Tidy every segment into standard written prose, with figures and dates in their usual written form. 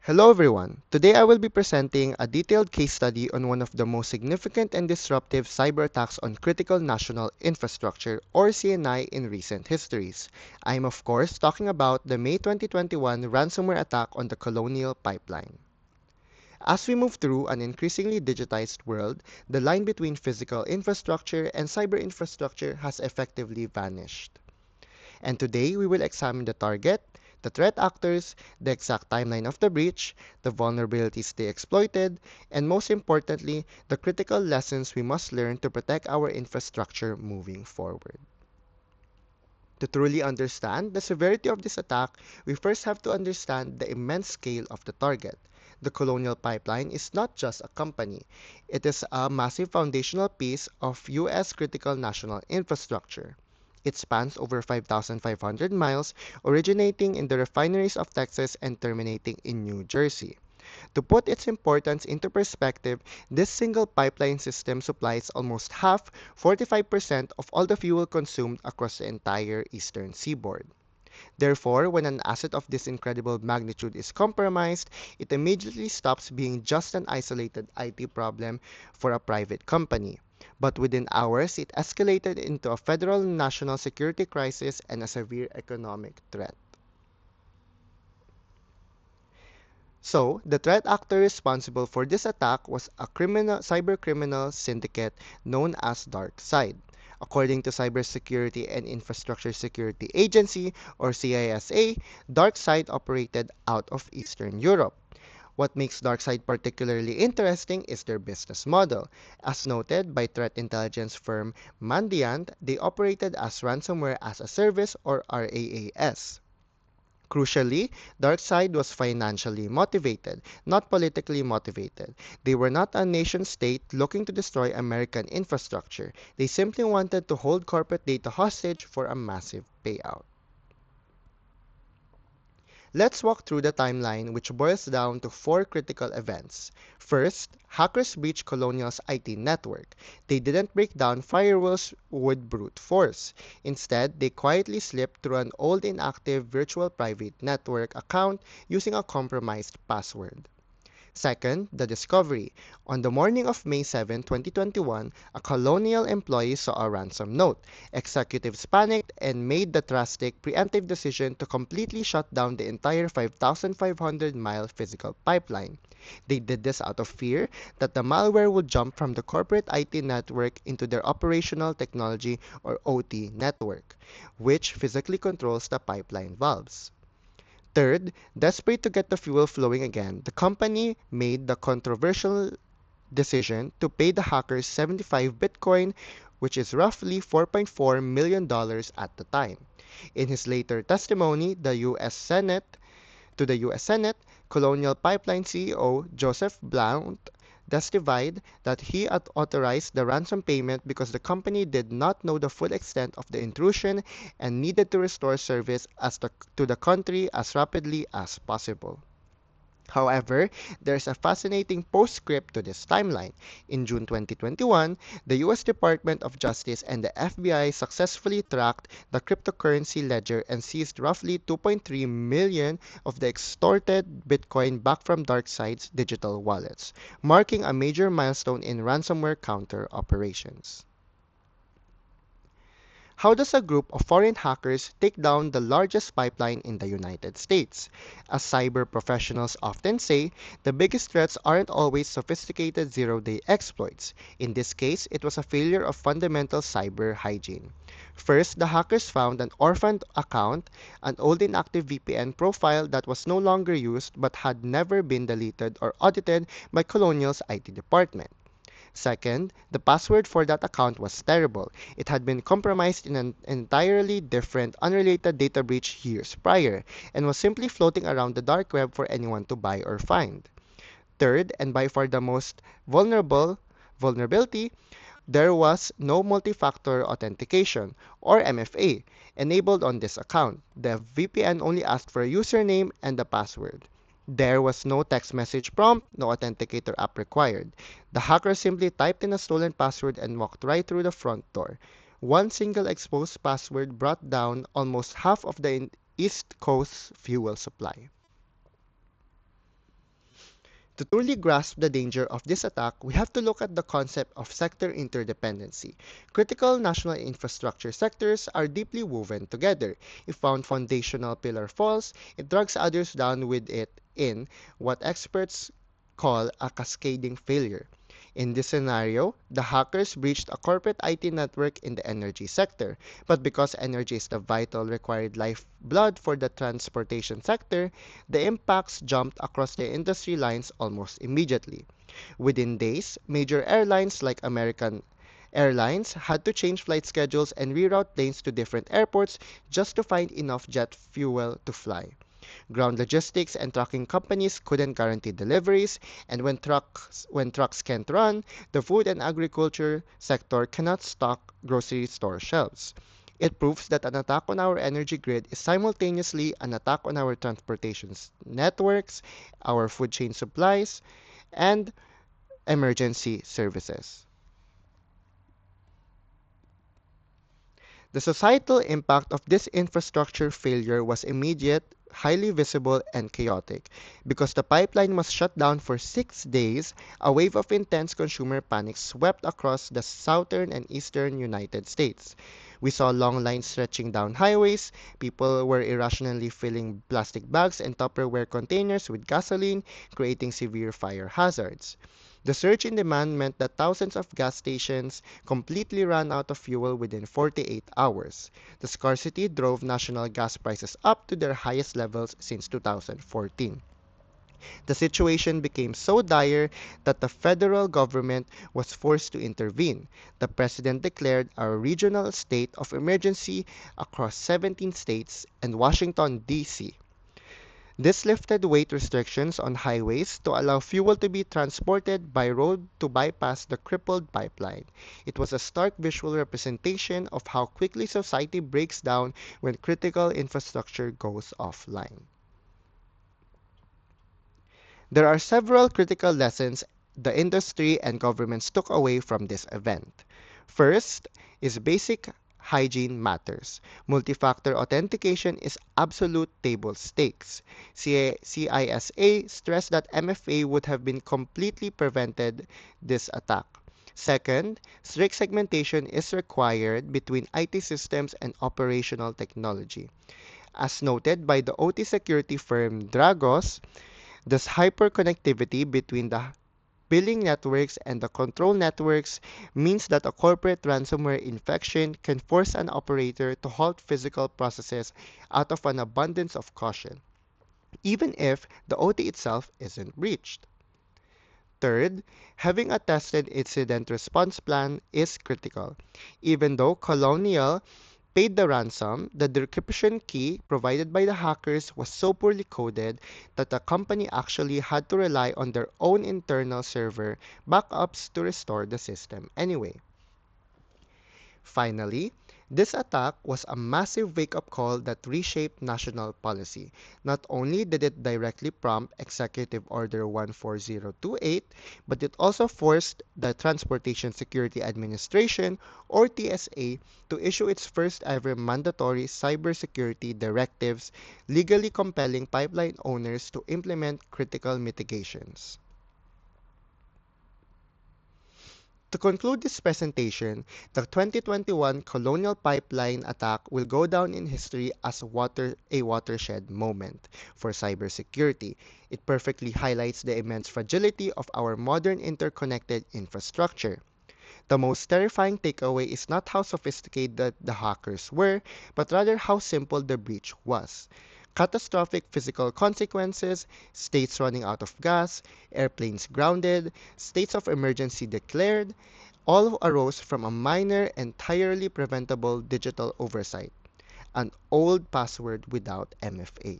Hello everyone. Today I will be presenting a detailed case study on one of the most significant and disruptive cyber attacks on critical national infrastructure or CNI in recent histories. I am of course talking about the May 2021 ransomware attack on the Colonial Pipeline. As we move through an increasingly digitized world, the line between physical infrastructure and cyber infrastructure has effectively vanished. And today we will examine the target, the threat actors, the exact timeline of the breach, the vulnerabilities they exploited, and most importantly, the critical lessons we must learn to protect our infrastructure moving forward. To truly understand the severity of this attack, we first have to understand the immense scale of the target. The Colonial Pipeline is not just a company, it is a massive foundational piece of U.S. critical national infrastructure. It spans over 5,500 miles, originating in the refineries of Texas and terminating in New Jersey. To put its importance into perspective, this single pipeline system supplies almost half, 45% of all the fuel consumed across the entire eastern seaboard. Therefore, when an asset of this incredible magnitude is compromised, it immediately stops being just an isolated IT problem for a private company. But within hours, it escalated into a federal national security crisis and a severe economic threat. So, the threat actor responsible for this attack was a cybercriminal syndicate known as DarkSide. According to Cybersecurity and Infrastructure Security Agency or CISA, DarkSide operated out of Eastern Europe. What makes DarkSide particularly interesting is their business model. As noted by threat intelligence firm Mandiant, they operated as ransomware as a service or RAAS. Crucially, DarkSide was financially motivated, not politically motivated. They were not a nation state looking to destroy American infrastructure. They simply wanted to hold corporate data hostage for a massive payout. Let's walk through the timeline, which boils down to four critical events. First, hackers breached Colonial's IT network. They didn't break down firewalls with brute force. Instead, they quietly slipped through an old inactive virtual private network account using a compromised password. Second, the discovery. On the morning of May 7, 2021, a Colonial employee saw a ransom note. Executives panicked and made the drastic, preemptive decision to completely shut down the entire 5,500-mile physical pipeline. They did this out of fear that the malware would jump from the corporate IT network into their operational technology or OT network, which physically controls the pipeline valves. Third, desperate to get the fuel flowing again, the company made the controversial decision to pay the hackers 75 Bitcoin, which is roughly $4.4 million at the time. In his later testimony, the U.S. Senate, Colonial Pipeline CEO Joseph Blount testified that he had authorized the ransom payment because the company did not know the full extent of the intrusion and needed to restore service to the country as rapidly as possible. However, there's a fascinating postscript to this timeline. In June 2021, the US Department of Justice and the FBI successfully tracked the cryptocurrency ledger and seized roughly 2.3 million of the extorted Bitcoin back from DarkSide's digital wallets, marking a major milestone in ransomware counter operations. How does a group of foreign hackers take down the largest pipeline in the United States? As cyber professionals often say, the biggest threats aren't always sophisticated zero-day exploits. In this case, it was a failure of fundamental cyber hygiene. First, the hackers found an orphaned account, an old inactive VPN profile that was no longer used but had never been deleted or audited by Colonial's IT department. Second, the password for that account was terrible. It had been compromised in an entirely different, unrelated data breach years prior, and was simply floating around the dark web for anyone to buy or find. Third, and by far the most vulnerability, there was no multi-factor authentication, or MFA, enabled on this account. The VPN only asked for a username and a password. There was no text message prompt, no authenticator app required. The hacker simply typed in a stolen password and walked right through the front door. One single exposed password brought down almost half of the East Coast fuel supply. To truly grasp the danger of this attack, we have to look at the concept of sector interdependency. Critical national infrastructure sectors are deeply woven together. If one foundational pillar falls, it drags others down with it in what experts call a cascading failure. In this scenario, the hackers breached a corporate IT network in the energy sector, but because energy is the vital required lifeblood for the transportation sector, the impacts jumped across the industry lines almost immediately. Within days, major airlines like American Airlines had to change flight schedules and reroute planes to different airports just to find enough jet fuel to fly. Ground logistics and trucking companies couldn't guarantee deliveries, and when trucks can't run, the food and agriculture sector cannot stock grocery store shelves. It proves that an attack on our energy grid is simultaneously an attack on our transportation networks, our food chain supplies, and emergency services. The societal impact of this infrastructure failure was immediate, highly visible, and chaotic. Because the pipeline was shut down for 6 days, a wave of intense consumer panic swept across the southern and eastern United States. We saw long lines stretching down highways, people were irrationally filling plastic bags and Tupperware containers with gasoline, creating severe fire hazards. The surge in demand meant that thousands of gas stations completely ran out of fuel within 48 hours. The scarcity drove national gas prices up to their highest levels since 2014. The situation became so dire that the federal government was forced to intervene. The president declared a regional state of emergency across 17 states and Washington, D.C. This lifted weight restrictions on highways to allow fuel to be transported by road to bypass the crippled pipeline. It was a stark visual representation of how quickly society breaks down when critical infrastructure goes offline. There are several critical lessons the industry and governments took away from this event. First is basic hygiene matters. Multi-factor authentication is absolute table stakes. CISA stressed that MFA would have been completely prevented this attack. Second, strict segmentation is required between IT systems and operational technology. As noted by the OT security firm Dragos, this hyperconnectivity between the billing networks and the control networks means that a corporate ransomware infection can force an operator to halt physical processes out of an abundance of caution, even if the OT itself isn't breached. Third, having a tested incident response plan is critical. Even though Colonial paid the ransom, the decryption key provided by the hackers was so poorly coded that the company actually had to rely on their own internal server backups to restore the system anyway. Finally, this attack was a massive wake-up call that reshaped national policy. Not only did it directly prompt Executive Order 14028, but it also forced the Transportation Security Administration, or TSA, to issue its first ever mandatory cybersecurity directives, legally compelling pipeline owners to implement critical mitigations. To conclude this presentation, the 2021 Colonial Pipeline attack will go down in history as a watershed moment for cybersecurity. It perfectly highlights the immense fragility of our modern interconnected infrastructure. The most terrifying takeaway is not how sophisticated the hackers were, but rather how simple the breach was. Catastrophic physical consequences, states running out of gas, airplanes grounded, states of emergency declared, all arose from a minor, entirely preventable digital oversight, an old password without MFA.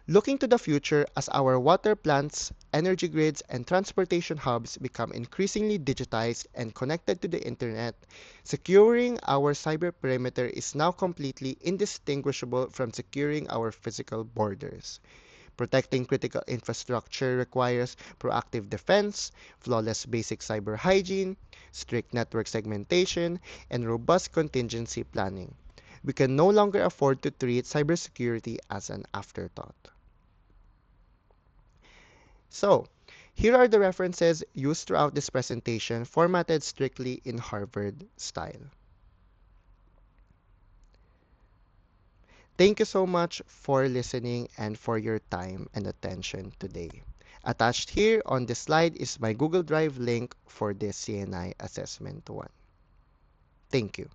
Looking to the future as our water plants, energy grids, and transportation hubs become increasingly digitized and connected to the internet, securing our cyber perimeter is now completely indistinguishable from securing our physical borders. Protecting critical infrastructure requires proactive defense, flawless basic cyber hygiene, strict network segmentation, and robust contingency planning. We can no longer afford to treat cybersecurity as an afterthought. So, Here are the references used throughout this presentation, formatted strictly in Harvard style. Thank you so much for listening and for your time and attention today. Attached here on this slide is my Google Drive link for this CNI assessment one. Thank you.